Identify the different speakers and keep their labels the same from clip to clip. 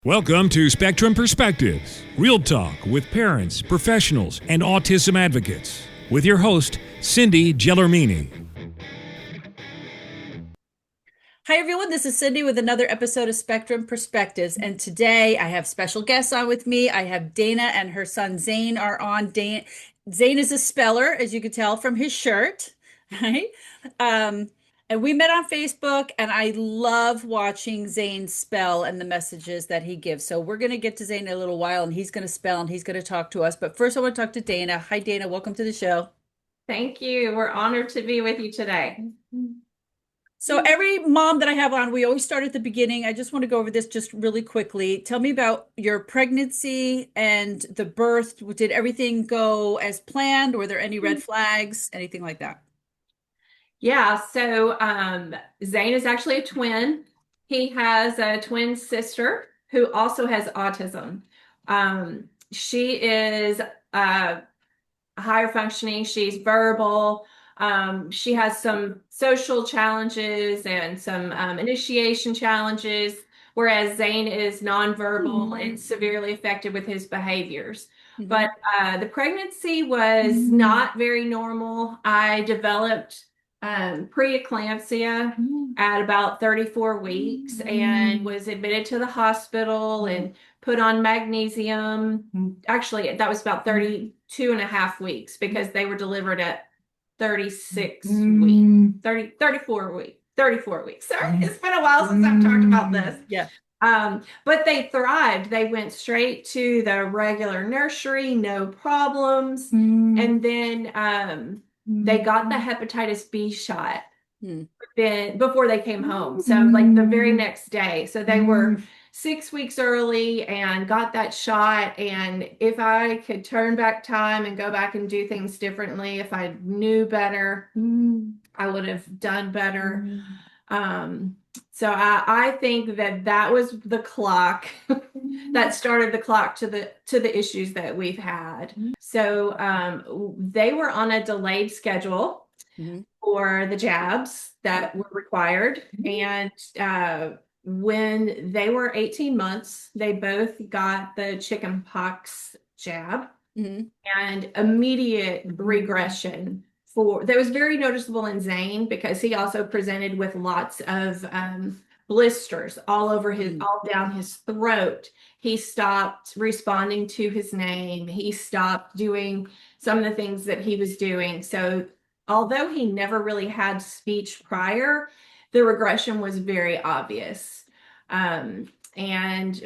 Speaker 1: Welcome to Spectrum Perspectives, real talk with parents, professionals, and autism advocates. With your host, Cindy Gellermini.
Speaker 2: Hi, everyone. This is Cindy with another episode of Spectrum Perspectives. And today I have special guests on with me. I have Dana and her son Zane are on. Zane is a speller, as you can tell from his shirt, right? Um, and we met on Facebook, and I love watching Zane spell and the messages that he gives. So we're going to get to Zane in a little while, and he's going to spell and he's going to talk to us. But first, I want to talk to Dana. Hi, Dana. Welcome to the show.
Speaker 3: Thank you. We're honored to be with you today.
Speaker 2: So every mom that I have on, we always start at the beginning. I just want to go over this just really quickly. Tell me about your pregnancy and the birth. Did everything go as planned? Were there any red flags? Anything like that?
Speaker 3: Yeah, so Zane is actually a twin. He has a twin sister who also has autism. She is higher functioning, she's verbal. She has some social challenges and some initiation challenges, whereas Zane is nonverbal and severely affected with his behaviors.
Speaker 2: Mhm.
Speaker 3: But the pregnancy was not very normal. I developed preeclampsia at about 34 weeks and was admitted to the hospital and put on magnesium. Actually, that was about 32 and a half weeks because they were delivered at 36 weeks, 34 weeks. Sorry, it's been a while since I've talked about this.
Speaker 2: Yeah.
Speaker 3: But they thrived. They went straight to the regular nursery, no problems. And then they got the hepatitis B shot
Speaker 2: Mm.
Speaker 3: before they came home. So like the very next day. So they were 6 weeks early and got that shot. And if I could turn back time and go back and do things differently, if I knew better, I would have done better. So I think that was the clock that started the clock to the issues that we've had. So they were on a delayed schedule
Speaker 2: Mhm.
Speaker 3: for the jabs that were required. And when they were 18 months, they both got the chicken pox jab
Speaker 2: Mhm.
Speaker 3: and immediate regression for that was very noticeable in Zane because he also presented with lots of blisters all over all down his throat. He stopped responding to his name. He stopped doing some of the things that he was doing. So although he never really had speech prior, the regression was very obvious. And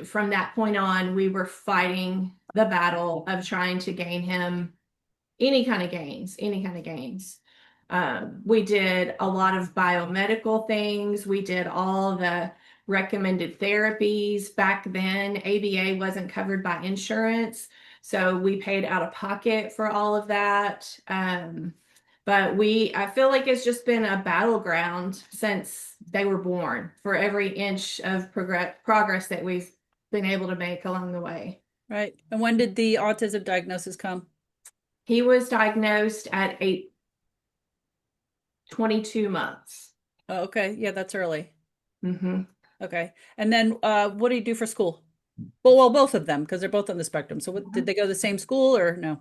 Speaker 3: from that point on, we were fighting the battle of trying to gain him any kind of gains, any kind of gains. We did a lot of biomedical things. We did all the recommended therapies. Back then, ABA wasn't covered by insurance, so we paid out of pocket for all of that. But I feel like it's just been a battleground since they were born for every inch of progress that we've been able to make along the way.
Speaker 2: Right. And when did the autism diagnosis come?
Speaker 3: He was diagnosed at 22 months.
Speaker 2: Oh, okay. Yeah, that's early.
Speaker 3: Mm-hmm.
Speaker 2: Okay. And then what do you do for school? Well, both of them, because they're both on the spectrum. So did they go to the same school or no?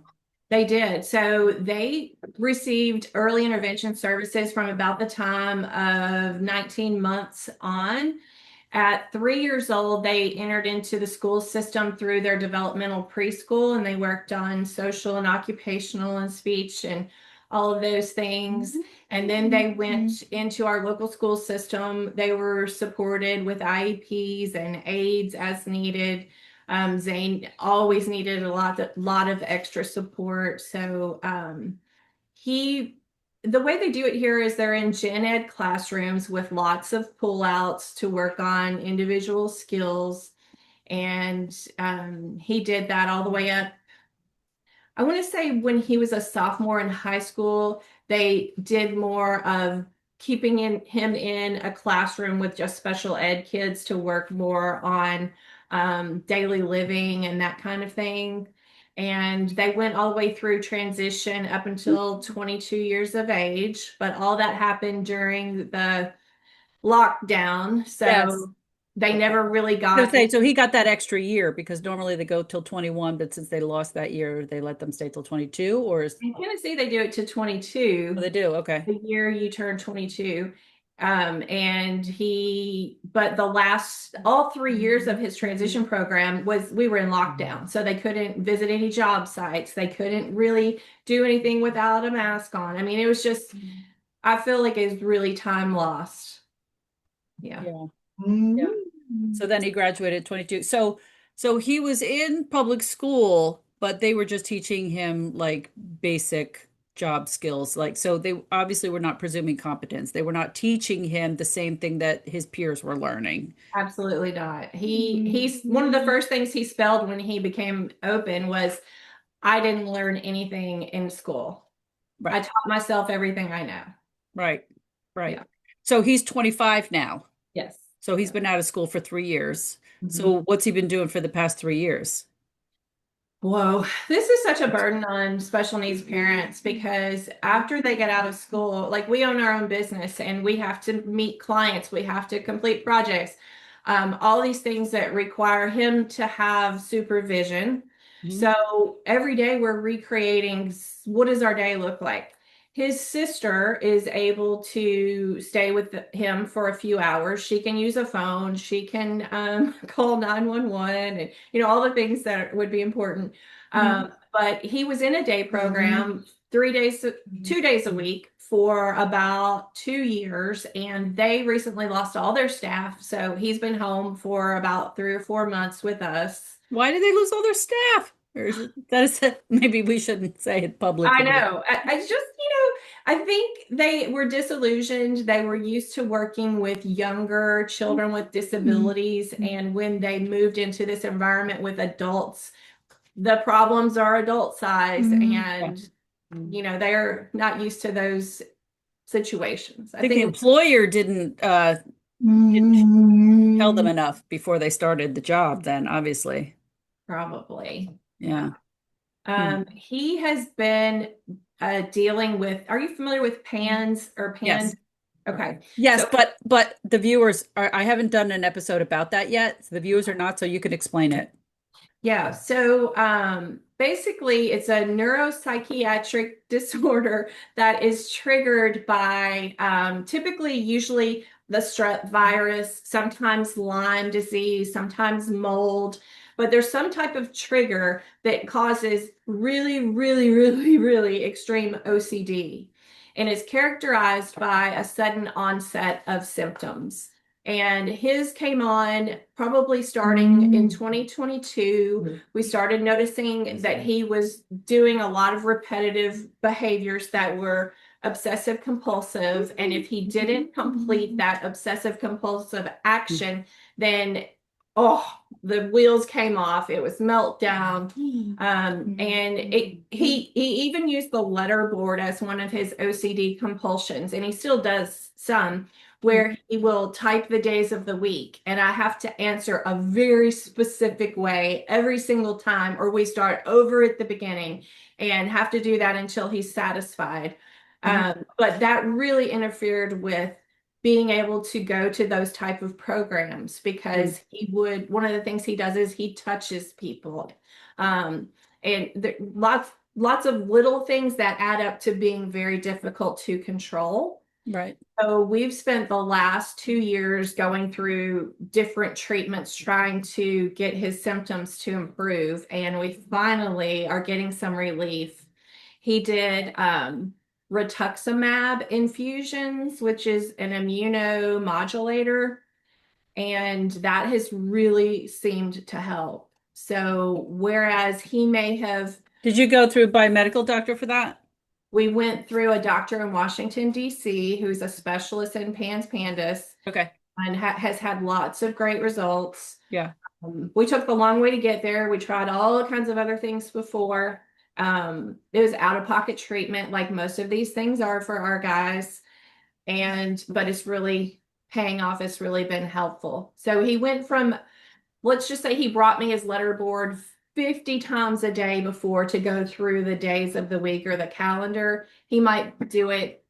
Speaker 3: They did. So they received early intervention services from about the time of 19 months on. At 3 years old, they entered into the school system through their developmental preschool and they worked on social and occupational and speech and all of those things. And then they went into our local school system. They were supported with IEPs and aids as needed. Zane always needed a lot of extra support. So he the way they do it here is they're in gen ed classrooms with lots of pullouts to work on individual skills. And he did that all the way up. I want to say when he was a sophomore in high school, they did more of keeping him in a classroom with just special ed kids to work more on daily living and that kind of thing. And they went all the way through transition up until 22 years of age, but all that happened during the lockdown.
Speaker 2: Yes.
Speaker 3: So They never really
Speaker 2: I was
Speaker 3: got
Speaker 2: gonna
Speaker 3: it.
Speaker 2: say, so he got that extra year because normally they go till 21, but since they lost that year, they let them stay till 22, or is
Speaker 3: In Tennessee, they do it to
Speaker 2: oh,
Speaker 3: 22,
Speaker 2: they do? Okay.
Speaker 3: the year you turn 22. And but all 3 years of his transition program we were in lockdown. So they couldn't visit any job sites. They couldn't really do anything without a mask on. I mean, it was just, I feel like it's really time lost. Yeah.
Speaker 2: Yeah. Yeah. So then he graduated at 22. So he was in public school, but they were just teaching him like basic job skills. Like, so they obviously were not presuming competence. They were not teaching him the same thing that his peers were learning.
Speaker 3: Absolutely not. He's one of the first things he spelled when he became open was, I didn't learn anything in school. I
Speaker 2: Right.
Speaker 3: taught myself everything I know.
Speaker 2: Right.
Speaker 3: Yeah.
Speaker 2: Right. So he's 25 now.
Speaker 3: Yes.
Speaker 2: So he's
Speaker 3: Yeah.
Speaker 2: been out of school for 3 years.
Speaker 3: Mhm.
Speaker 2: So what's he been doing for the past 3 years?
Speaker 3: Whoa, this is such a burden on special needs parents because after they get out of school, like we own our own business and we have to meet clients, we have to complete projects, all these things that require him to have supervision.
Speaker 2: Mhm.
Speaker 3: So every day we're recreating what does our day look like? His sister is able to stay with him for a few hours. She can use a phone. She can call 911 and all the things that would be important. But he was in a day program 3 days, 2 days a week for about 2 years, and they recently lost all their staff. So he's been home for about 3 or 4 months with us.
Speaker 2: Why did they lose all their staff? Or is it that is maybe we shouldn't say it
Speaker 3: I
Speaker 2: publicly.
Speaker 3: know. I just, I think they were disillusioned. They were used to working with younger children with disabilities. And when they moved into this environment with adults, the problems are adult size
Speaker 2: Yeah.
Speaker 3: and, they're not used to those situations.
Speaker 2: I
Speaker 3: I
Speaker 2: think the
Speaker 3: think
Speaker 2: employer didn't tell them enough before they started the job then, obviously.
Speaker 3: probably. Yeah.
Speaker 2: Yeah. Hmm.
Speaker 3: He has been dealing with, are you familiar with PANS or PAN?
Speaker 2: Yes.
Speaker 3: Okay.
Speaker 2: Yes,
Speaker 3: So
Speaker 2: but the viewers are I haven't done an episode about that yet. So the viewers are not, so you can explain it.
Speaker 3: yeah, so basically, it's a neuropsychiatric disorder that is triggered by typically, usually the strep virus, sometimes Lyme disease, sometimes mold, but there's some type of trigger that causes really, really, really, really extreme OCD and is characterized by a sudden onset of symptoms. And his came on probably starting in 2022. We started noticing that he was doing a lot of repetitive behaviors that were obsessive compulsive. And if he didn't complete that obsessive compulsive action, then the wheels came off. It was meltdown. And he even used the letter board as one of his OCD compulsions, and he still does some where he will type the days of the week and I have to answer a very specific way every single time, or we start over at the beginning and have to do that until he's satisfied. But that really interfered with being able to go to those type of programs because one of the things he does is he touches people. And lots of little things that add up to being very difficult to control.
Speaker 2: Right.
Speaker 3: So we've spent the last 2 years going through different treatments, trying to get his symptoms to improve, and we finally are getting some relief. He did rituximab infusions, which is an immunomodulator, and that has really seemed to help. So whereas he may have
Speaker 2: Did you go through a biomedical doctor for that?
Speaker 3: we went through a doctor in Washington, D.C., who's a specialist in PANS pandas
Speaker 2: Okay.
Speaker 3: and has had lots of great results.
Speaker 2: Yeah.
Speaker 3: We took the long way to get there. We tried all kinds of other things before. It was out-of-pocket treatment, like most of these things are for our guys, but it's really paying off. It's really been helpful. So he went from, let's just say he brought me his letter board 50 times a day before to go through the days of the week or the calendar. He might do it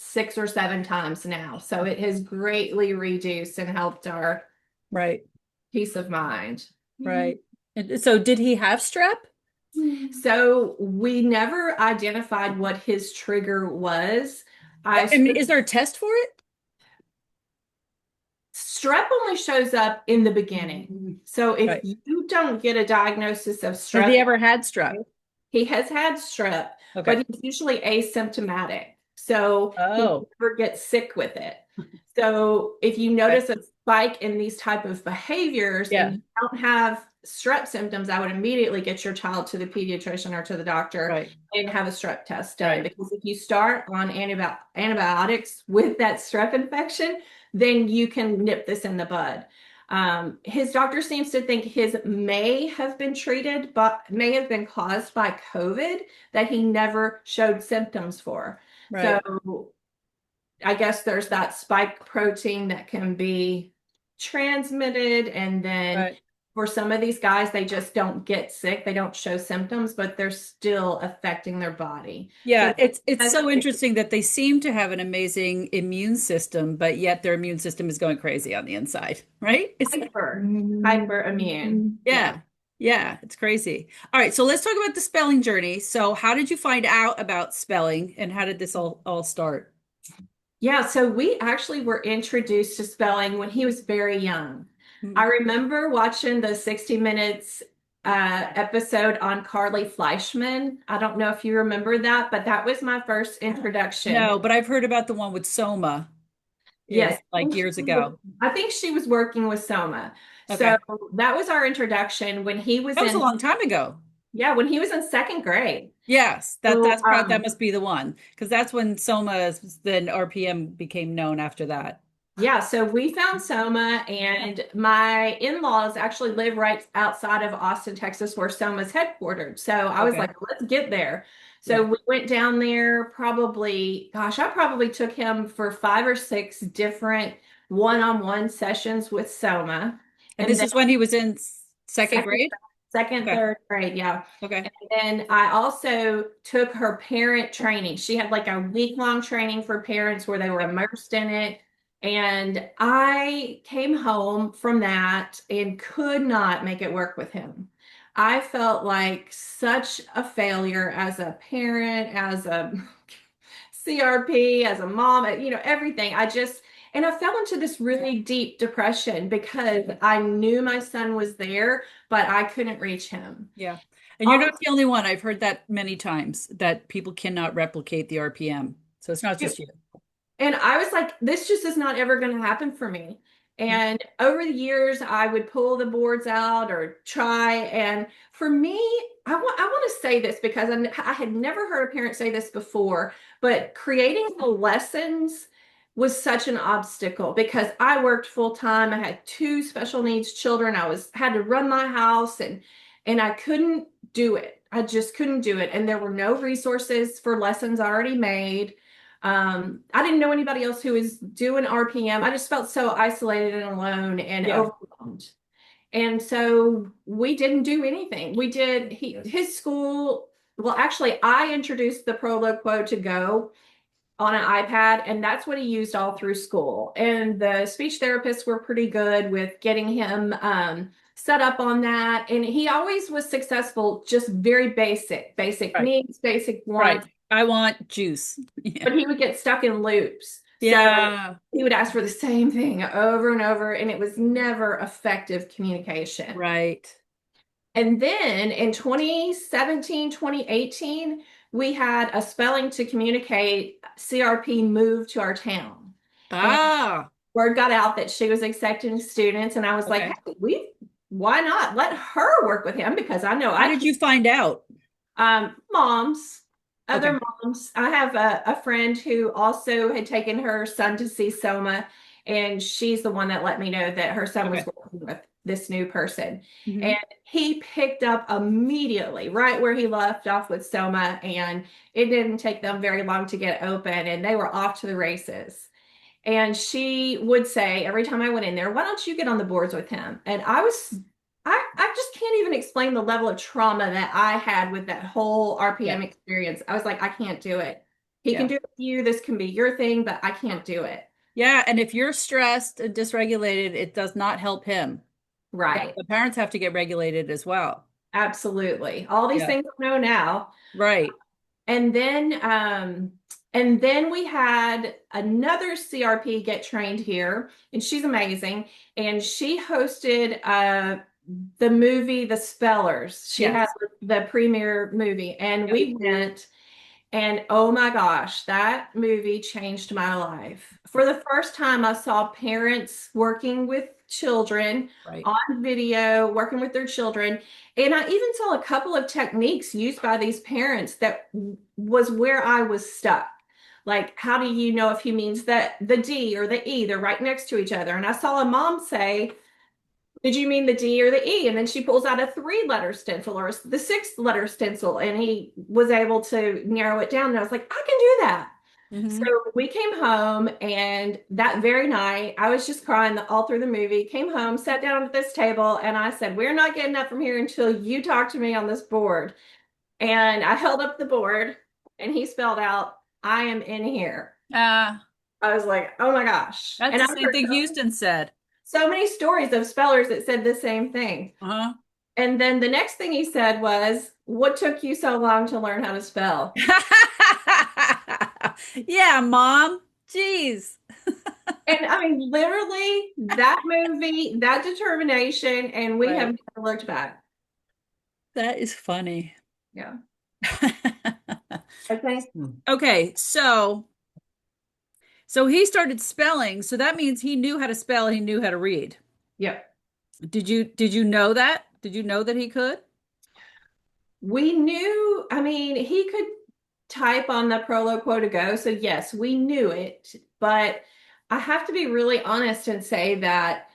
Speaker 3: 6 or 7 times now. So it has greatly reduced and helped our
Speaker 2: Right.
Speaker 3: peace of mind.
Speaker 2: Right. And so did he have strep?
Speaker 3: So we never identified what his trigger was.
Speaker 2: I mean, is there a test for it?
Speaker 3: Strep only shows up in the beginning. So if
Speaker 2: Right.
Speaker 3: you don't get a diagnosis of
Speaker 2: Has he
Speaker 3: strep,
Speaker 2: ever had strep?
Speaker 3: he has had strep,
Speaker 2: Okay.
Speaker 3: but he's usually asymptomatic. So he
Speaker 2: Oh,
Speaker 3: never gets sick with it. So if you
Speaker 2: okay.
Speaker 3: notice a spike in these type of behaviors
Speaker 2: Yeah.
Speaker 3: and you don't have strep symptoms, I would immediately get your child to the pediatrician or to the doctor
Speaker 2: Right.
Speaker 3: and have a strep test done.
Speaker 2: Right.
Speaker 3: Because if you start on antibiotics with that strep infection, then you can nip this in the bud. His doctor seems to think his may have been treated, but may have been caused by COVID that he never showed symptoms for.
Speaker 2: Right.
Speaker 3: So I guess there's that spike protein that can be transmitted. And then
Speaker 2: Right.
Speaker 3: for some of these guys, they just don't get sick. They don't show symptoms, but they're still affecting their body.
Speaker 2: Yeah,
Speaker 3: So
Speaker 2: it's
Speaker 3: that's
Speaker 2: so interesting that they seem to have an amazing immune system, but yet their immune system is going crazy on the inside, right?
Speaker 3: hyperimmune. Yeah.
Speaker 2: Yeah. Yeah, it's crazy. All right, so let's talk about the spelling journey. So how did you find out about spelling and how did this all start?
Speaker 3: Yeah, so we actually were introduced to spelling when he was very young. I
Speaker 2: Hmm.
Speaker 3: remember watching the 60 Minutes episode on Carly Fleischman. I don't know if you remember that, but that was my first introduction.
Speaker 2: No, but I've heard about the one with Soma,
Speaker 3: Yes,
Speaker 2: like years ago.
Speaker 3: I think she was working with Soma. So
Speaker 2: Okay.
Speaker 3: that was our introduction when he was
Speaker 2: That was a
Speaker 3: in,
Speaker 2: long time ago.
Speaker 3: yeah, when he was in second grade.
Speaker 2: Yes,
Speaker 3: So,
Speaker 2: that must be the one because that's when Soma's then RPM became known after that.
Speaker 3: yeah, so we found Soma, and my in-laws actually live right outside of Austin, Texas, where Soma's headquartered. So I was
Speaker 2: Okay.
Speaker 3: like, let's get there. So
Speaker 2: Yeah.
Speaker 3: we went down there probably, gosh, I probably took him for 5 or 6 different one-on-one sessions with Soma.
Speaker 2: And
Speaker 3: And
Speaker 2: this
Speaker 3: then
Speaker 2: is when he was in second
Speaker 3: second,
Speaker 2: grade?
Speaker 3: second,
Speaker 2: Okay.
Speaker 3: third grade, yeah.
Speaker 2: Okay.
Speaker 3: And then I also took her parent training. She had like a week-long training for parents where they were immersed in it. And I came home from that and could not make it work with him. I felt like such a failure as a parent, as a CRP, as a mom, everything. And I fell into this really deep depression because I knew my son was there, but I couldn't reach him.
Speaker 2: Yeah. And you're not the only one. I've heard that many times that people cannot replicate the RPM. So it's not just you.
Speaker 3: And I was like, this just is not ever going to happen for me. And over the years, I would pull the boards out or try. And for me, I want to say this because I had never heard a parent say this before, but creating the lessons was such an obstacle because I worked full time. I had 2 special needs children. Had to run my house and I couldn't do it. I just couldn't do it. And there were no resources for lessons already made. I didn't know anybody else who was doing RPM. I just felt so isolated and alone and
Speaker 2: Yeah.
Speaker 3: overwhelmed. And so we didn't do anything. His school, well, actually, I introduced the Proloquo to Go on an iPad, and that's what he used all through school. And the speech therapists were pretty good with getting him set up on that. And he always was successful, just very basic
Speaker 2: Right.
Speaker 3: needs, basic
Speaker 2: Right.
Speaker 3: wants.
Speaker 2: I want juice. Yeah.
Speaker 3: But he would get stuck in loops. So
Speaker 2: Yeah.
Speaker 3: he would ask for the same thing over and over, and it was never effective communication.
Speaker 2: Right.
Speaker 3: And then in 2017, 2018, we had a spelling to communicate CRP moved to our town. And
Speaker 2: Ah,
Speaker 3: word got out that she was accepting students, and I was like,
Speaker 2: okay.
Speaker 3: hey, why not let her work with him? Because I know
Speaker 2: How
Speaker 3: I
Speaker 2: did
Speaker 3: can.
Speaker 2: you find out?
Speaker 3: Moms,
Speaker 2: Okay.
Speaker 3: other moms. I have a friend who also had taken her son to see Soma, and she's the one that let me know that her son was
Speaker 2: Okay.
Speaker 3: working with this new person.
Speaker 2: Mhm.
Speaker 3: And he picked up immediately, right where he left off with Soma, and it didn't take them very long to get open, and they were off to the races. And she would say every time I went in there, why don't you get on the boards with him? And I just can't even explain the level of trauma that I had with that whole RPM
Speaker 2: Yeah.
Speaker 3: experience. I was like, I can't do it. He
Speaker 2: Yeah.
Speaker 3: can do it with you. This can be your thing, but I can't do it.
Speaker 2: Yeah, and if you're stressed and dysregulated, it does not help him.
Speaker 3: Right.
Speaker 2: The parents have to get regulated as well.
Speaker 3: Absolutely. All these
Speaker 2: Yeah.
Speaker 3: things I know now.
Speaker 2: Right.
Speaker 3: And then and then we had another CRP get trained here, and she's amazing. And she hosted the movie The Spellers. She had
Speaker 2: Yes.
Speaker 3: the premiere movie, and
Speaker 2: Yep.
Speaker 3: we went, and oh my gosh, that movie changed my life. For the first time, I saw parents working with children
Speaker 2: Right.
Speaker 3: on video, working with their children. And I even saw a couple of techniques used by these parents that was where I was stuck. Like, how do you know if he means that the D or the E, they're right next to each other? And I saw a mom say, did you mean the D or the E? And then she pulls out a 3-letter stencil or the 6-letter stencil, and he was able to narrow it down. And I was like, I can do that. So
Speaker 2: Hmm.
Speaker 3: we came home, and that very night, I was just crying all through the movie. Came home, sat down at this table, and I said, we're not getting up from here until you talk to me on this board. And I held up the board, and he spelled out, I am in here.
Speaker 2: Uh,
Speaker 3: I was like, oh my gosh.
Speaker 2: that's
Speaker 3: And
Speaker 2: the
Speaker 3: I've
Speaker 2: same
Speaker 3: heard
Speaker 2: thing Houston said.
Speaker 3: so many stories of spellers that said the same thing.
Speaker 2: Uh-huh.
Speaker 3: And then the next thing he said was, what took you so long to learn how to spell?
Speaker 2: Yeah, mom. Jeez.
Speaker 3: And I mean, literally, that movie, that determination, and we have
Speaker 2: Right.
Speaker 3: never looked back.
Speaker 2: That is funny.
Speaker 3: Yeah. Okay.
Speaker 2: Okay, so he started spelling, so that means he knew how to spell and he knew how to read.
Speaker 3: Yep.
Speaker 2: Did you know that? Did you know that he could?
Speaker 3: We knew, I mean, he could type on the Prolo Quo to go. So, yes, we knew it. But I have to be really honest and say that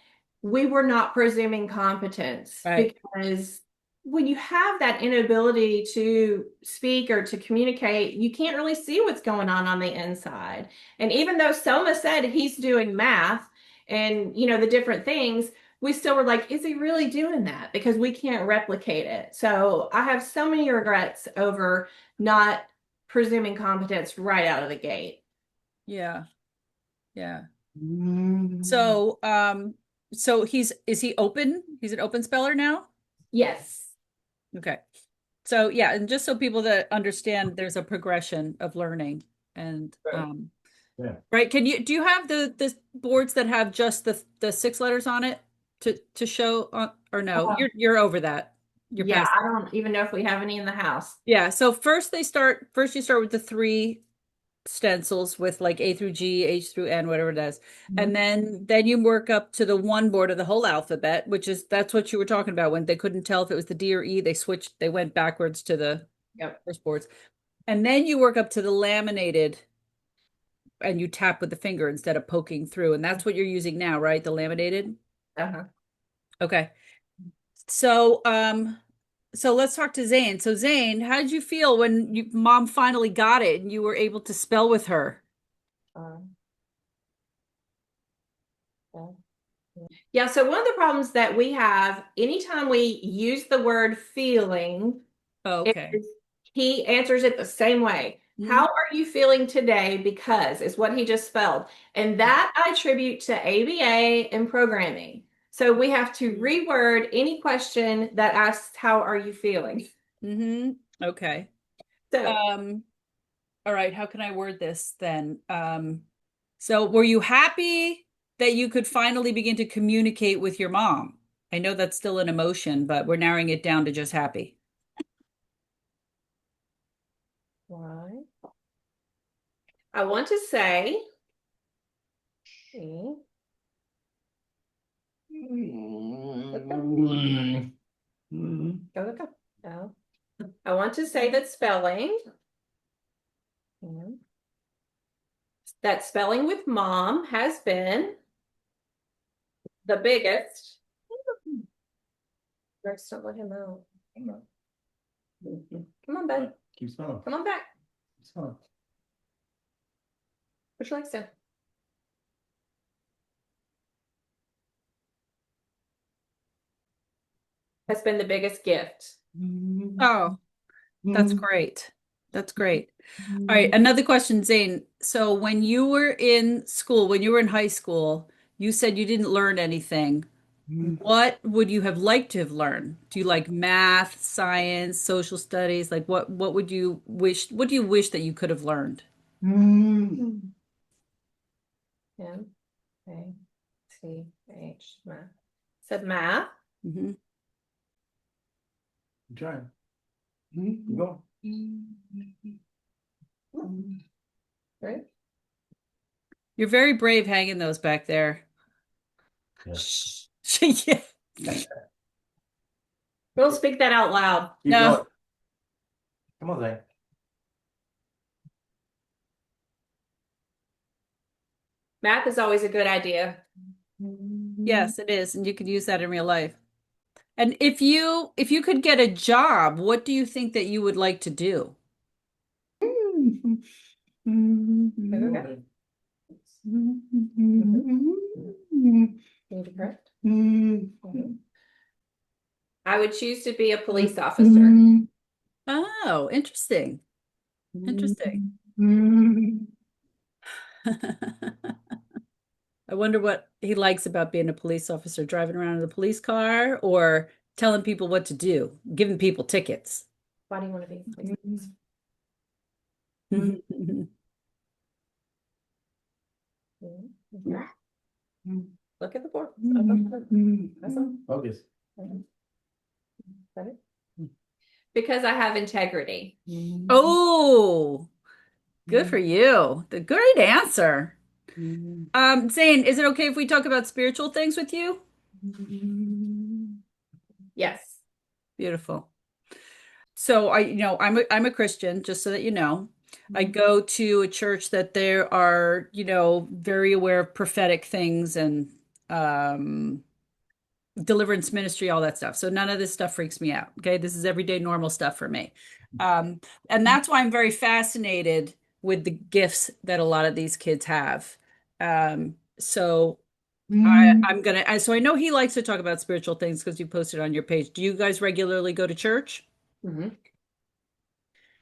Speaker 3: we were not presuming competence,
Speaker 2: Right.
Speaker 3: because when you have that inability to speak or to communicate, you can't really see what's going on the inside. And even though Soma said he's doing math and, the different things, we still were like, is he really doing that? Because we can't replicate it. So I have so many regrets over not presuming competence right out of the gate.
Speaker 2: Yeah. Yeah. So, so is he open? He's an open speller now?
Speaker 3: Yes.
Speaker 2: Okay. So yeah, and just so people that understand there's a progression of learning and
Speaker 4: Yeah.
Speaker 2: right. Do you have the boards that have just the 6 letters on it to show on, or no?
Speaker 3: Uh,
Speaker 2: You're over that. You're
Speaker 3: yeah,
Speaker 2: past.
Speaker 3: I don't even know if we have any in the house.
Speaker 2: Yeah, so first you start with the 3 stencils with like A through G, H through N, whatever it is. And
Speaker 3: Mhm.
Speaker 2: then you work up to the one board of the whole alphabet, which is that's what you were talking about when they couldn't tell if it was the D or E, they went backwards to the
Speaker 3: Yep.
Speaker 2: first boards. And then you work up to the laminated and you tap with the finger instead of poking through. And that's what you're using now, right? The laminated?
Speaker 3: Uh-huh.
Speaker 2: Okay. So so let's talk to Zane. So Zane, how did you feel when mom finally got it and you were able to spell with her?
Speaker 3: Yeah. Yeah, so one of the problems that we have anytime we use the word feeling
Speaker 2: Oh, okay.
Speaker 3: is he answers it the same way.
Speaker 2: Mhm.
Speaker 3: How are you feeling today? Because is what he just spelled. And that I attribute to ABA and programming. So we have to reword any question that asks, how are you feeling?
Speaker 2: Mm-hmm. Okay.
Speaker 3: So
Speaker 2: Um, all right, how can I word this then? So were you happy that you could finally begin to communicate with your mom? I know that's still an emotion, but we're narrowing it down to just happy.
Speaker 3: why? I want to say, go, go, go. Oh. I want to say that spelling with mom has been the biggest. Rex, don't let him out. Come on, bud.
Speaker 4: Keep smelling.
Speaker 3: Come on back.
Speaker 4: Keep smelling.
Speaker 3: Which likes to. Has been the biggest gift.
Speaker 2: Oh, that's great. That's great. All right, another question, Zane. So when you were in school, when you were in high school, you said you didn't learn anything. What would you have liked to have learned? Do you like math, science, social studies? Like what would you wish, what do you wish that you could have learned?
Speaker 3: M A T H math. Said math.
Speaker 2: Hmm.
Speaker 4: I'm trying. Go.
Speaker 3: Right?
Speaker 2: You're very brave hanging those back there.
Speaker 4: Yes.
Speaker 2: Yeah.
Speaker 3: Don't speak that out loud.
Speaker 4: Keep
Speaker 2: No.
Speaker 4: going. Come on, Zane.
Speaker 3: Math is always a good idea.
Speaker 2: Yes, it is, and you could use that in real life. And if you could get a job, what do you think that you would like to do?
Speaker 3: Okay. Need to correct. I would choose to be a police officer.
Speaker 2: Oh, interesting. Interesting. I wonder what he likes about being a police officer, driving around in a police car or telling people what to do, giving people tickets.
Speaker 3: Why do you want to be a police officer? Look at the board. That's all.
Speaker 4: Focus.
Speaker 3: Better? Because I have integrity.
Speaker 2: Oh, good for you. The great answer. Zane, is it okay if we talk about spiritual things with you?
Speaker 3: Yes.
Speaker 2: Beautiful. So I'm a Christian, just so that you know. I go to a church that there are, very aware of prophetic things and um deliverance ministry, all that stuff. So none of this stuff freaks me out. Okay. This is everyday normal stuff for me. Um, and that's why I'm very fascinated with the gifts that a lot of these kids have. So so I know he likes to talk about spiritual things because you posted on your page. Do you guys regularly go to church?
Speaker 3: Mhm.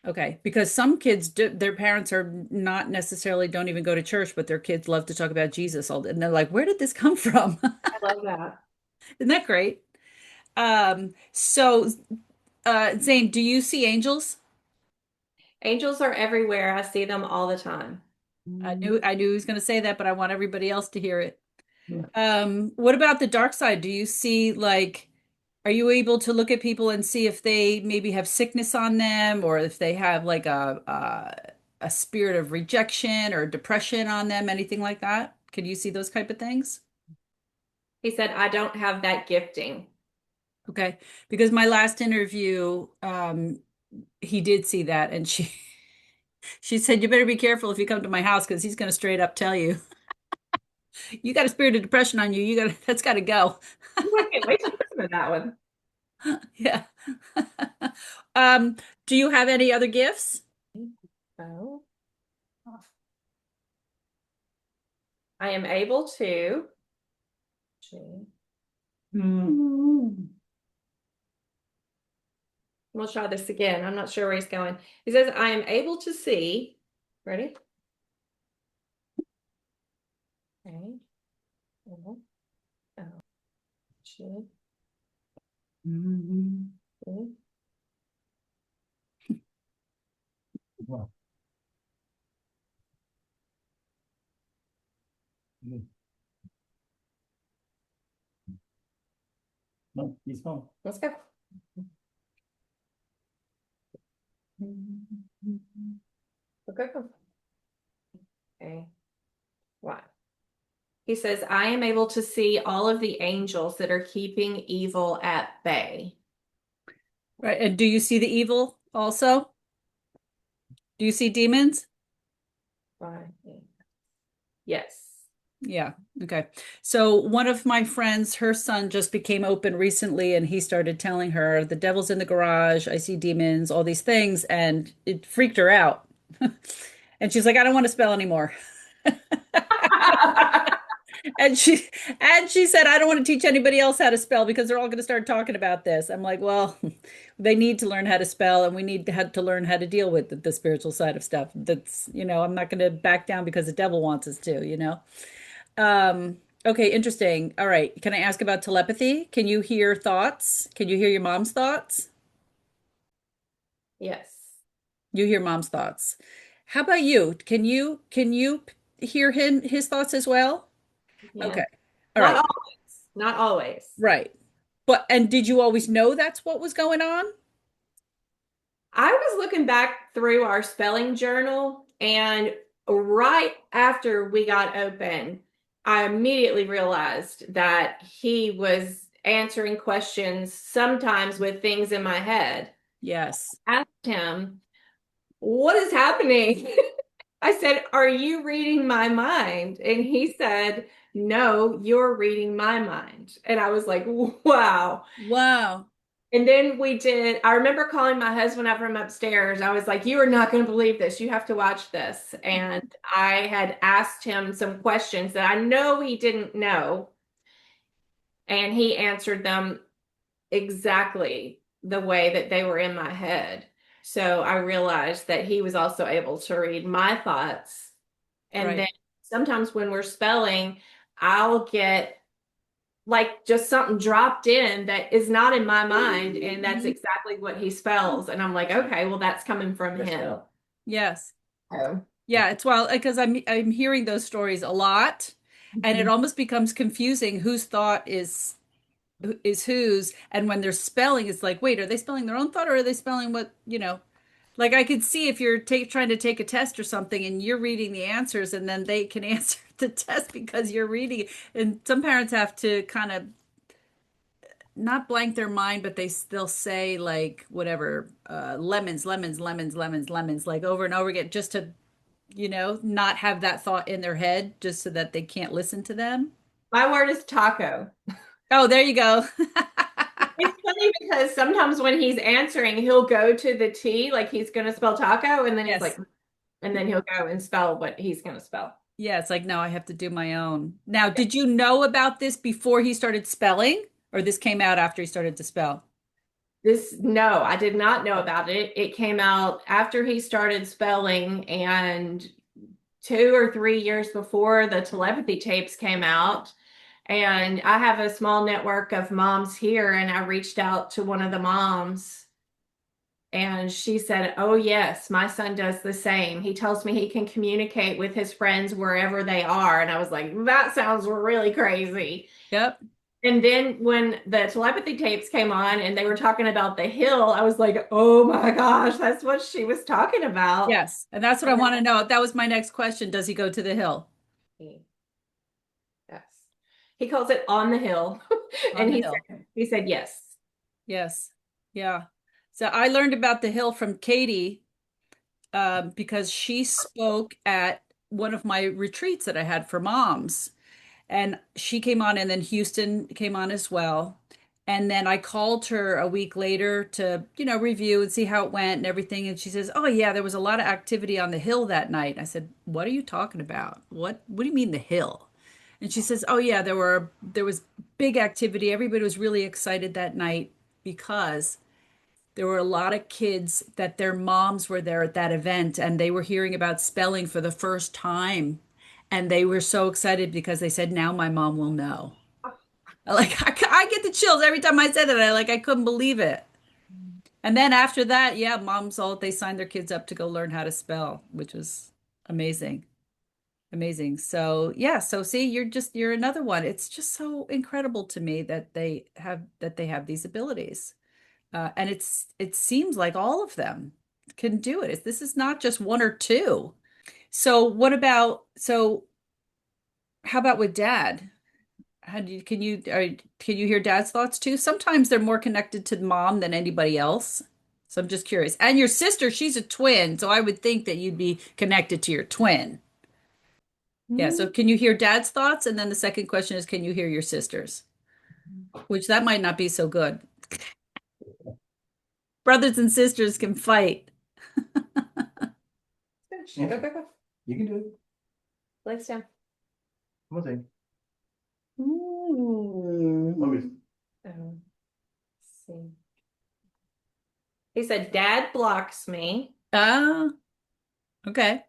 Speaker 2: Okay, because some kids do, their parents are not necessarily don't even go to church, but their kids love to talk about Jesus all day. And they're like, where did this come from?
Speaker 3: I love that.
Speaker 2: Isn't that great? Zane, do you see angels?
Speaker 3: Angels are everywhere. I see them all the time.
Speaker 2: I knew he was going to say that, but I want everybody else to hear it.
Speaker 3: Yeah.
Speaker 2: What about the dark side? Do you see are you able to look at people and see if they maybe have sickness on them or if they have like a spirit of rejection or depression on them, anything like that? Can you see those type of things?
Speaker 3: He said, I don't have that gifting.
Speaker 2: Okay, because my last interview, he did see that, and she said, "You better be careful if you come to my house because he's going to straight up tell you you got a spirit of depression on you. That's got to go."
Speaker 3: I can't wait to listen to that one.
Speaker 2: Yeah. Um, do you have any other gifts?
Speaker 3: Oh. I am able to. We'll try this again. I'm not sure where he's going. He says, I am able to see. Ready? Okay. Oh. Should.
Speaker 4: Wow. No, he's gone.
Speaker 3: Let's go. Okay. Okay. What? He says, I am able to see all of the angels that are keeping evil at bay.
Speaker 2: Right. And do you see the evil also? Do you see demons?
Speaker 3: Right. Yes.
Speaker 2: Yeah. Okay. So one of my friends, her son just became open recently, and he started telling her the devil's in the garage. I see demons, all these things, and it freaked her out. And she's like, I don't want to spell anymore. And she said, I don't want to teach anybody else how to spell because they're all going to start talking about this. I'm like, well, they need to learn how to spell and we need to have to learn how to deal with the spiritual side of stuff. That's, I'm not going to back down because the devil wants us to. Okay, interesting. All right. Can I ask about telepathy? Can you hear thoughts? Can you hear your mom's thoughts?
Speaker 3: Yes.
Speaker 2: You hear mom's thoughts. How about you? Can you hear his thoughts as well?
Speaker 3: Yeah.
Speaker 2: Okay. All
Speaker 3: Not
Speaker 2: right.
Speaker 3: always. Not always.
Speaker 2: Right. And did you always know that's what was going on?
Speaker 3: I was looking back through our spelling journal, and right after we got open, I immediately realized that he was answering questions sometimes with things in my head.
Speaker 2: Yes.
Speaker 3: Asked him, "What is happening?" I said, "Are you reading my mind?" And he said, "No, you're reading my mind." And I was like, "Wow."
Speaker 2: Wow.
Speaker 3: And then I remember calling my husband up from upstairs. I was like, "You are not going to believe this. You have to watch this." And I had asked him some questions that I know he didn't know, and he answered them exactly the way that they were in my head. So I realized that he was also able to read my thoughts. And
Speaker 2: Right.
Speaker 3: then sometimes when we're spelling, I'll get like just something dropped in that is not in my mind, and that's
Speaker 2: Mhm.
Speaker 3: exactly what he spells. And I'm like, okay, well, that's coming from
Speaker 4: Yes,
Speaker 3: him.
Speaker 4: spell.
Speaker 2: Yes.
Speaker 3: So,
Speaker 2: Yeah, it's well because I'm hearing those stories a lot and it almost becomes confusing whose thought is whose, and when they're spelling it's like, wait, are they spelling their own thought or are they spelling what. Like I could see if you're trying to take a test or something and you're reading the answers and then they can answer the test because you're reading it. And some parents have to kind of not blank their mind, but they'll say like whatever, lemons, lemons, lemons, lemons, lemons, like over and over again, just to not have that thought in their head, just so that they can't listen to them.
Speaker 3: my word is taco.
Speaker 2: Oh, there you go.
Speaker 3: It's funny because sometimes when he's answering, he'll go to the T, like he's going to spell taco, and then he's like,
Speaker 2: Yes.
Speaker 3: and then he'll go and spell what he's going to spell.
Speaker 2: Yeah, it's like, no, I have to do my own. Now, did you know about this before he started spelling, or this came out after he started to spell?
Speaker 3: No, I did not know about it. It came out after he started spelling, and 2 or 3 years before the telepathy tapes came out. And I have a small network of moms here, and I reached out to one of the moms, and she said, "Oh, yes, my son does the same. He tells me he can communicate with his friends wherever they are." And I was like, "That sounds really crazy."
Speaker 2: Yep.
Speaker 3: And then when the telepathy tapes came on and they were talking about the hill, I was like, "Oh my gosh, that's what she was talking about."
Speaker 2: Yes. And that's what I want to know. That was my next question. Does he go to the hill?
Speaker 3: Yes. He calls it on the hill.
Speaker 2: On
Speaker 3: And
Speaker 2: the hill.
Speaker 3: he said yes.
Speaker 2: Yes. Yeah. So I learned about the hill from Katie, because she spoke at one of my retreats that I had for moms. And she came on, and then Houston came on as well. And then I called her a week later to, review and see how it went and everything. And she says, "Oh yeah, there was a lot of activity on the hill that night." I said, "What are you talking about? What do you mean the hill?" And she says, "Oh yeah, there was big activity. Everybody was really excited that night because there were a lot of kids that their moms were there at that event and they were hearing about spelling for the first time. And they were so excited because they said, now my mom will know." Like, I get the chills every time I said that. I couldn't believe it. And then after that, yeah, they signed their kids up to go learn how to spell, which was amazing. Amazing. So, yeah, so see, you're another one. It's just so incredible to me that they have these abilities. And it seems like all of them can do it. This is not just one or two. So how about with dad? Can you hear dad's thoughts too? Sometimes they're more connected to mom than anybody else. So I'm just curious. And your sister, she's a twin, so I would think that you'd be connected to your twin. Yeah, so can you hear dad's thoughts? And then the second question is, can you hear your sister's? Which that might not be so good. Brothers and sisters can fight.
Speaker 4: Yeah. You can do it.
Speaker 3: Legs down.
Speaker 4: Come on, Zane. Focus.
Speaker 3: Oh, let's see. He said, Dad blocks me.
Speaker 2: Ah, okay.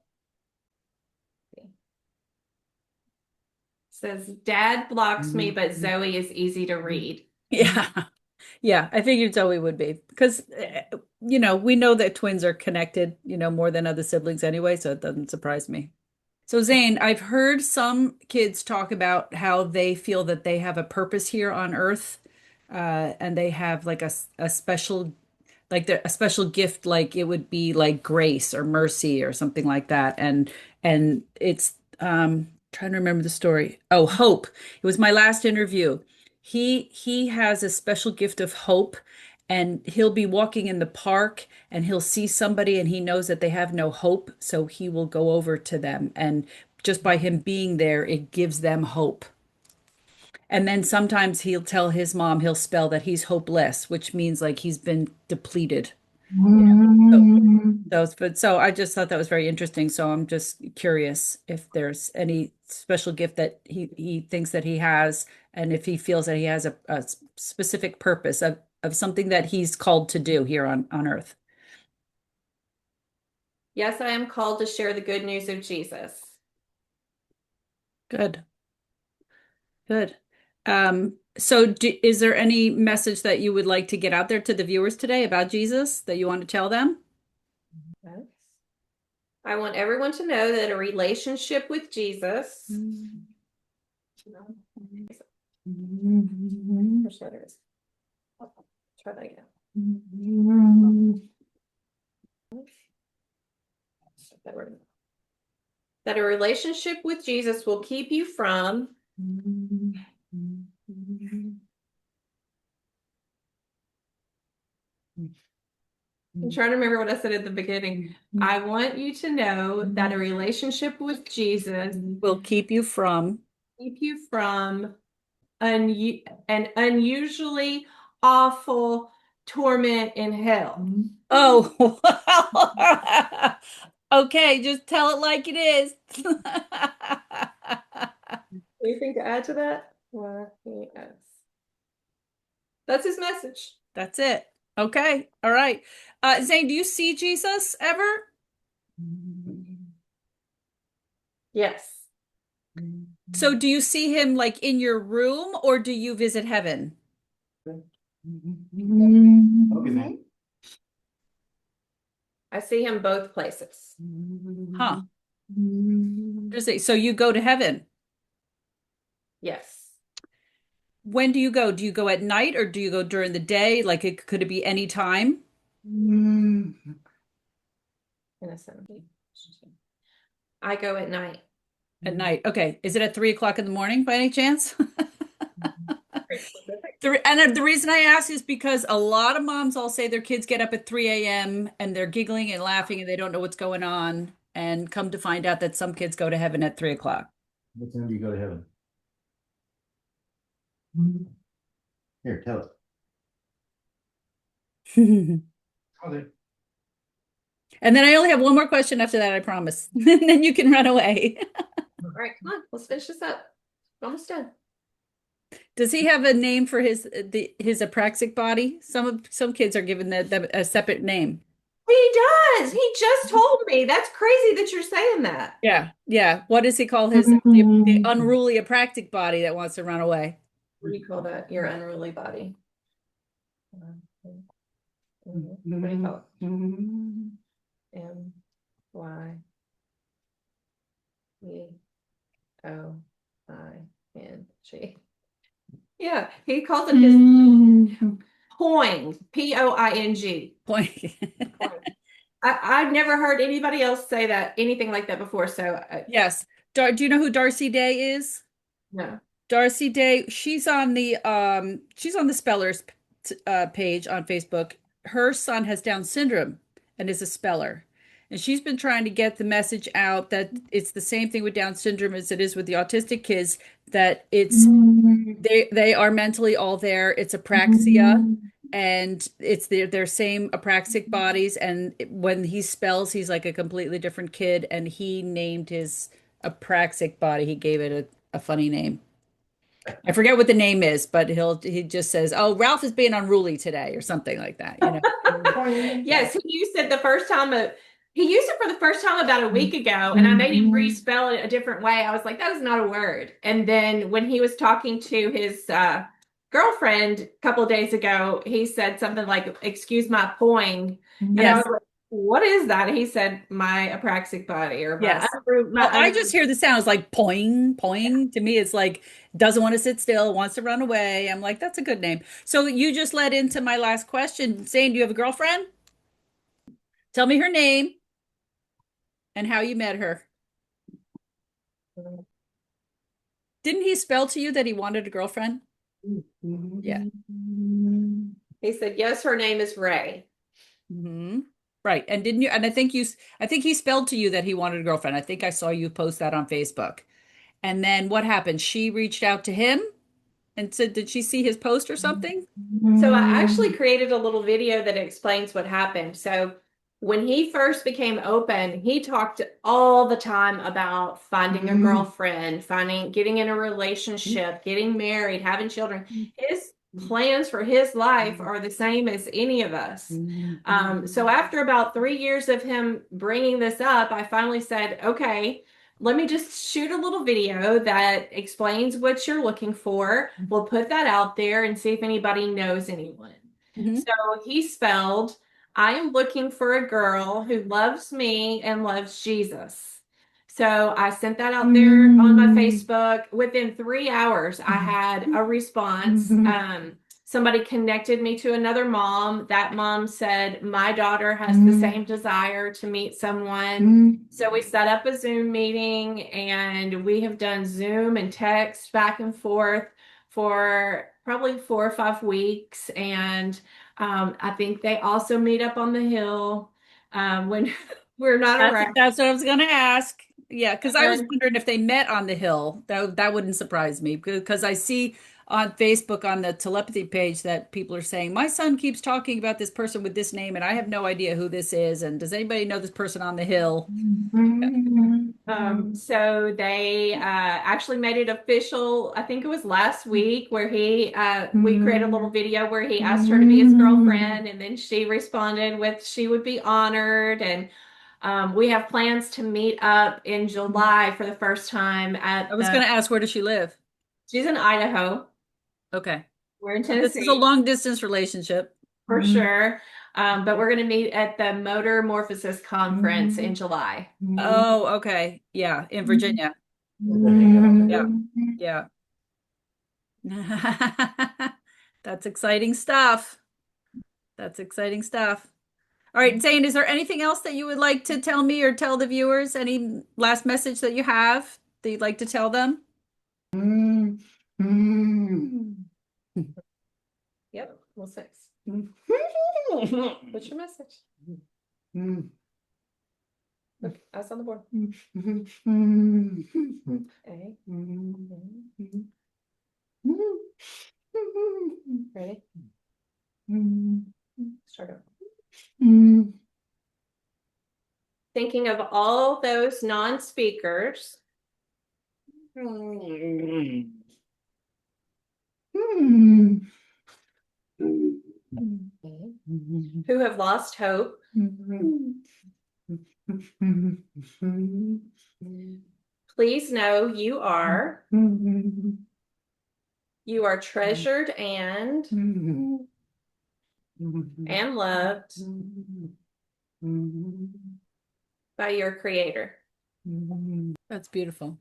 Speaker 3: Says, Dad blocks me, but Zoe is easy to read.
Speaker 2: Yeah. Yeah, I figured Zoe would be because, we know that twins are connected, more than other siblings anyway, so it doesn't surprise me. So, Zane, I've heard some kids talk about how they feel that they have a purpose here on Earth, and they have like a special, like a special gift, like it would be like grace or mercy or something like that. And it's trying to remember the story. Oh, hope. It was my last interview. He has a special gift of hope, and he'll be walking in the park and he'll see somebody and he knows that they have no hope, so he will go over to them, and just by him being there, it gives them hope. And then sometimes he'll tell his mom, he'll spell that he's hopeless, which means like he's been depleted. So, but I just thought that was very interesting. So I'm just curious if there's any special gift that he thinks that he has, and if he feels that he has a specific purpose of something that he's called to do here on Earth.
Speaker 3: Yes, I am called to share the good news of Jesus.
Speaker 2: Good, good. So is there any message that you would like to get out there to the viewers today about Jesus that you want to tell them?
Speaker 3: Yes. I want everyone to know that a relationship with Jesus. Which letter is it? Try that again. That a relationship with Jesus will keep you from I'm trying to remember what I said at the beginning. I want you to know that a relationship with Jesus
Speaker 2: Will keep you from.
Speaker 3: keep you from an unusually awful torment in hell.
Speaker 2: Oh, okay, just tell it like it is.
Speaker 3: Anything to add to that? Yes. That's his message.
Speaker 2: That's it. Okay. All right. Zane, do you see Jesus ever?
Speaker 3: Yes.
Speaker 2: So do you see him like in your room, or do you visit heaven?
Speaker 4: Focus, Zane.
Speaker 3: I see him both places.
Speaker 2: Huh. Interesting. So you go to heaven.
Speaker 3: Yes.
Speaker 2: When do you go? Do you go at night or do you go during the day? Like could it be any time?
Speaker 3: Innocent. I go at night.
Speaker 2: At night. Okay. Is it at 3 o'clock in the morning by any chance? The reason I ask is because a lot of moms all say their kids get up at 3 a.m. and they're giggling and laughing and they don't know what's going on. And come to find out that some kids go to heaven at 3 o'clock.
Speaker 4: What time do you go to heaven? Here, tell it.
Speaker 2: And
Speaker 4: Okay.
Speaker 2: then I only have one more question after that, I promise. And then you can run away.
Speaker 3: All right, come on, let's finish this up. Almost done.
Speaker 2: Does he have a name for his apraxic body? Some kids are given a separate name.
Speaker 3: He does. He just told me. That's crazy that you're saying that.
Speaker 2: Yeah, yeah. What does he call the unruly apraxic body that wants to run away?
Speaker 3: What do you call that? Your unruly body. What do you call it? MYEOING. Yeah, he calls it his poing. POING.
Speaker 2: Point.
Speaker 3: I've never heard anybody else say that anything like that before. So
Speaker 2: Yes. Do you know who Darcy Day is?
Speaker 3: no.
Speaker 2: Darcy Day, she's on the spellers page on Facebook. Her son has Down syndrome and is a speller. And she's been trying to get the message out that it's the same thing with Down syndrome as it is with the autistic kids, that they are mentally all there. It's apraxia, and it's their same apraxic bodies. And when he spells, he's like a completely different kid. And he named his apraxic body, he gave it a funny name. I forget what the name is, but he just says, "Oh, Ralph is being unruly today," or something like that, you know.
Speaker 3: Yes, he used it the first time. He used it for the first time about a week ago, and I made him respell it a different way. I was like, "That is not a word." And then when he was talking to his girlfriend a couple of days ago, he said something like, "Excuse my poing," and I
Speaker 2: Yes.
Speaker 3: was like, "What is that?" He said, "My apraxic body," or
Speaker 2: Yes.
Speaker 3: my
Speaker 2: Well, I just hear the sounds like poing, poing. To me, it's like doesn't want to sit still, wants to run away. I'm like, that's a good name. So you just led into my last question, saying, do you have a girlfriend? Tell me her name and how you met her. Didn't he spell to you that he wanted a girlfriend? Yeah.
Speaker 3: He said, "Yes, her name is Ray."
Speaker 2: Hmm. Right. And didn't you? And I think he spelled to you that he wanted a girlfriend. I think I saw you post that on Facebook. And then what happened? She reached out to him and said, did she see his post or something?
Speaker 3: So I actually created a little video that explains what happened. So when he first became open, he talked all the time about finding a girlfriend, getting in a relationship, getting married, having children. His plans for his life are the same as any of us. So after about 3 years of him bringing this up, I finally said, okay, let me just shoot a little video that explains what you're looking for. We'll put that out there and see if anybody knows anyone.
Speaker 2: Mhm.
Speaker 3: So he spelled, "I am looking for a girl who loves me and loves Jesus." So I sent that out there on my Facebook. Within 3 hours, I had a response. Somebody connected me to another mom. That mom said, "My daughter has the same desire to meet someone." So we set up a Zoom meeting, and we have done Zoom and text back and forth for probably 4 or 5 weeks. And I think they also meet up on the hill when we're not around.
Speaker 2: That's what I was going to ask. Yeah, because I was
Speaker 3: And
Speaker 2: wondering if they met on the hill. That wouldn't surprise me because I see on Facebook on the telepathy page that people are saying my son keeps talking about this person with this name and I have no idea who this is. And does anybody know this person on the hill?
Speaker 3: so they actually made it official. I think it was last week where we created a little video where he asked her to be his girlfriend, and then she responded with she would be honored. And we have plans to meet up in July for the first time
Speaker 2: I was going to ask, where does she live?
Speaker 3: she's in Idaho.
Speaker 2: Okay.
Speaker 3: We're in
Speaker 2: This is a
Speaker 3: Tennessee
Speaker 2: long distance relationship.
Speaker 3: for sure. But we're going to meet at the Motor Morphosis Conference in July.
Speaker 2: Oh, okay. Yeah, in Virginia. Yeah. Yeah. That's exciting stuff. That's exciting stuff. All right, Zane, is there anything else that you would like to tell me or tell the viewers? Any last message that you have that you'd like to tell them?
Speaker 3: Yep, we'll fix. What's your message? Look, us on the board. A. Ready? Start over. Thinking of all those non-speakers who have lost hope. Please know you are treasured and loved by your creator.
Speaker 2: That's beautiful.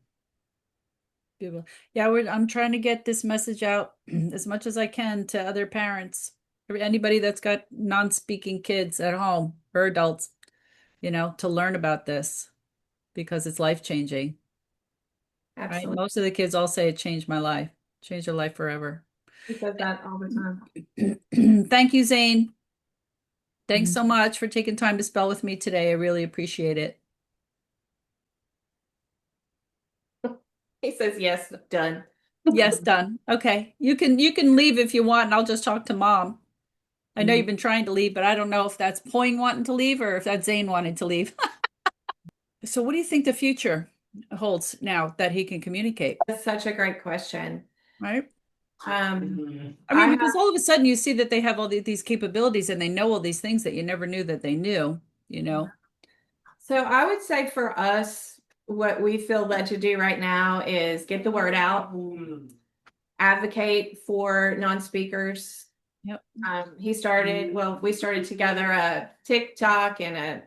Speaker 2: Beautiful. Yeah, I'm trying to get this message out as much as I can to other parents, anybody that's got non-speaking kids at home or adults, to learn about this because it's life-changing. Right?
Speaker 3: Absolutely.
Speaker 2: Most of the kids all say it changed my life, changed their life forever.
Speaker 3: He says that all the time.
Speaker 2: Thank you, Zane. Thanks so much for taking time to spell with me today. I really appreciate it.
Speaker 3: He says yes, done.
Speaker 2: Yes, done. Okay. You can leave if you want, and I'll just talk to mom. I know you've been trying to leave, but I don't know if that's Poing wanting to leave or if that's Zane wanting to leave. So what do you think the future holds now that he can communicate?
Speaker 3: That's such a great question.
Speaker 2: Right. I mean,
Speaker 3: I have,
Speaker 2: because all of a sudden you see that they have all these capabilities and they know all these things that you never knew that they knew, you know?
Speaker 3: so I would say for us, what we feel led to do right now is get the word out, advocate for non-speakers.
Speaker 2: Yep.
Speaker 3: We started together a TikTok and a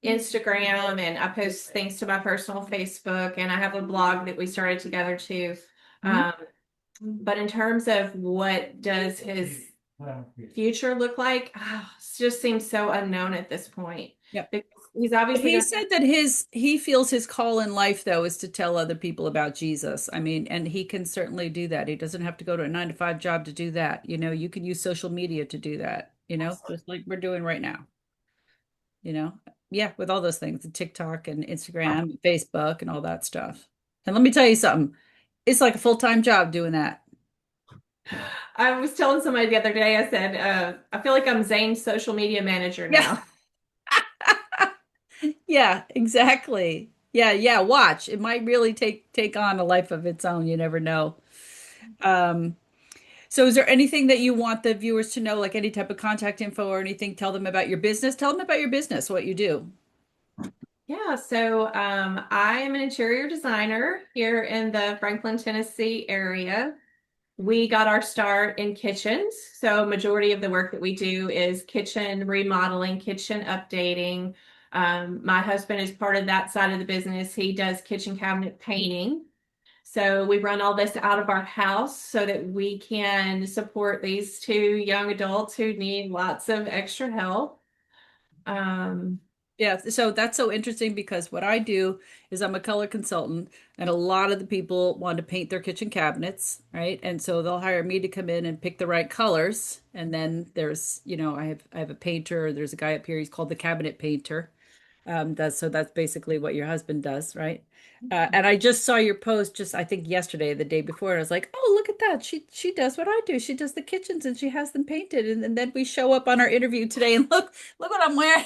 Speaker 3: Instagram, and I post things to my personal Facebook, and I have a blog that we started together too. But in terms of what does his future look like, it just seems so unknown at this point.
Speaker 2: Yep.
Speaker 3: Because he's
Speaker 2: But
Speaker 3: obviously
Speaker 2: he said that he feels his call in life though is to tell other people about Jesus. I mean, and he can certainly do that. He doesn't have to go to a 9 to 5 job to do that. You know, you can use social media to do that, you know, just like we're doing right now. You know, yeah, with all those things, the TikTok and Instagram, Facebook, and all that stuff. And let me tell you something, it's like a full-time job doing that.
Speaker 3: I was telling somebody the other day, I said, I feel like I'm Zane's social media manager
Speaker 2: Yeah.
Speaker 3: now.
Speaker 2: Yeah, exactly. Yeah, yeah, watch. It might really take on a life of its own. You never know. Um, so is there anything that you want the viewers to know, like any type of contact info or anything? Tell them about your business. Tell them about your business, what you do.
Speaker 3: Yeah, so I am an interior designer here in the Franklin, Tennessee area. We got our start in kitchens. So majority of the work that we do is kitchen remodeling, kitchen updating. My husband is part of that side of the business. He does kitchen cabinet painting. So we run all this out of our house so that we can support these two young adults who need lots of extra help.
Speaker 2: Yeah, so that's so interesting because what I do is I'm a color consultant, and a lot of the people want to paint their kitchen cabinets, right? And so they'll hire me to come in and pick the right colors. And then there's, you know, I have a painter. There's a guy up here. He's called the cabinet painter. That's basically what your husband does, right? And I just saw your post just I think yesterday, the day before, and I was like, oh, look at that. She does what I do. She does the kitchens and she has them painted. And then we show up on our interview today and look what I'm wearing.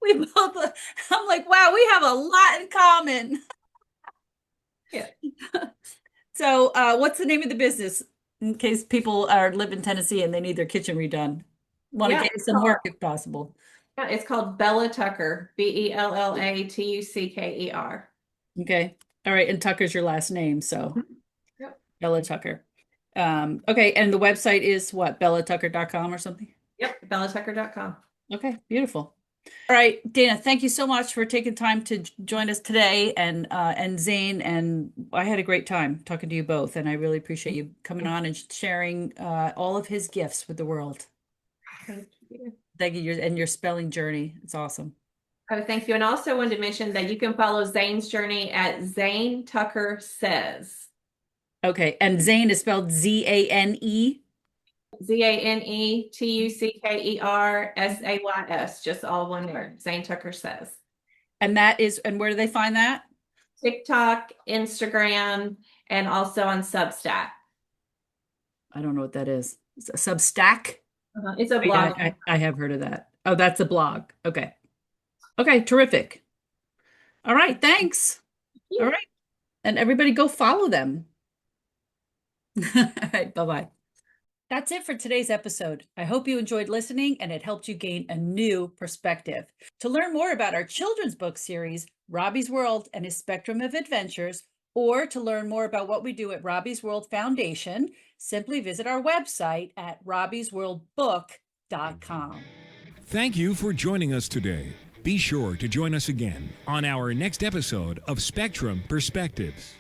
Speaker 2: We both, I'm like, wow, we have a lot in common.
Speaker 3: Yeah.
Speaker 2: So, what's the name of the business in case people are live in Tennessee and they need their kitchen redone? Want to
Speaker 3: Yeah,
Speaker 2: get you some work if possible.
Speaker 3: yeah, it's called Bella Tucker, BELLATUCKER.
Speaker 2: Okay. All right. And Tucker's your last name, so
Speaker 3: Yep.
Speaker 2: Bella Tucker. Okay, and the website is what, bellatucker.com or something?
Speaker 3: Yep, bellatucker.com.
Speaker 2: Okay, beautiful. All right, Dana, thank you so much for taking time to join us today, and Zane, and I had a great time talking to you both, and I really appreciate you coming on and sharing all of his gifts with the world.
Speaker 3: Thank you.
Speaker 2: Thank you, and your spelling journey. It's awesome.
Speaker 3: Oh, thank you. And also wanted to mention that you can follow Zane's journey at Zane Tucker Says.
Speaker 2: Okay, and Zane is spelled Zane.
Speaker 3: ZANETUCKERSAYS, just all one word. Zane Tucker Says.
Speaker 2: And where do they find that?
Speaker 3: TikTok, Instagram, and also on Substack.
Speaker 2: I don't know what that is. It's a Substack?
Speaker 3: It's a
Speaker 2: Yeah,
Speaker 3: blog.
Speaker 2: I have heard of that. Oh, that's a blog. Okay. Okay, terrific. All right, thanks. All right. And everybody go follow them. All right, bye-bye. That's it for today's episode. I hope you enjoyed listening and it helped you gain a new perspective. To learn more about our children's book series, Robbie's World and His Spectrum of Adventures, or to learn more about what we do at Robbie's World Foundation, simply visit our website at robbiesworldbook.com.
Speaker 1: Thank you for joining us today. Be sure to join us again on our next episode of Spectrum Perspectives.